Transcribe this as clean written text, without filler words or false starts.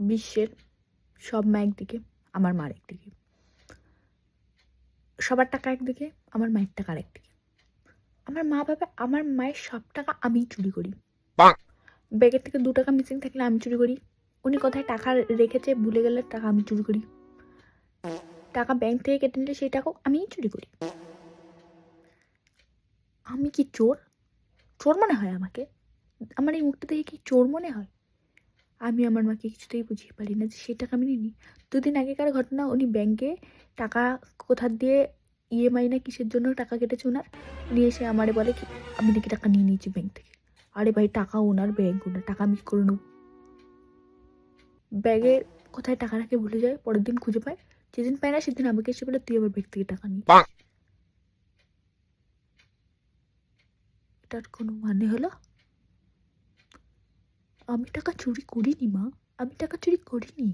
বিশ্বের সব মা একদিকে, আমার মা একদিকে। সবার টাকা একদিকে, আমার মায়ের টাকা আরেকদিকে। আমার মা ভাবে আমার মায়ের সব টাকা আমিই চুরি করি। ব্যাগের থেকে 2 টাকা মিসিং থাকলে আমি চুরি করি। উনি কোথায় টাকা রেখেছে ভুলে গেলে টাকা আমি চুরি করি। টাকা ব্যাংক থেকে কেটে নিলে সেই টাকাও আমিই চুরি করি। আমি কি চোর? চোর মনে হয় আমাকে? আমার এই মুখটা দেখে কি চোর মনে হয়? আমি আমার মাকে কিছুতেই বুঝিয়ে পারি না যে সেই টাকা আমি নিইনি। 2 দিন আগেকার ঘটনা, উনি ব্যাংকে টাকা কোথা দিয়ে ইএমআই না কিসের জন্য টাকা কেটেছে উনার। উনি এসে আমারে বলে কি আমি নাকি টাকা নিয়ে নিয়েছি ব্যাংক থেকে। আরে ভাই, টাকা ওনার, ব্যাংক ওনার, টাকা আমি কি করে নেব? ব্যাগে কোথায় টাকা রাখে ভুলে যায়, পরের দিন খুঁজে পায়। যেদিন পায় না সেদিন আমাকে এসে বলে তুই আমার ব্যাগ থেকে টাকা নিয়েছিস। এটার কোনো মানে হলো? আমি টাকা চুরি করিনি মা, আমি টাকা চুরি করিনি।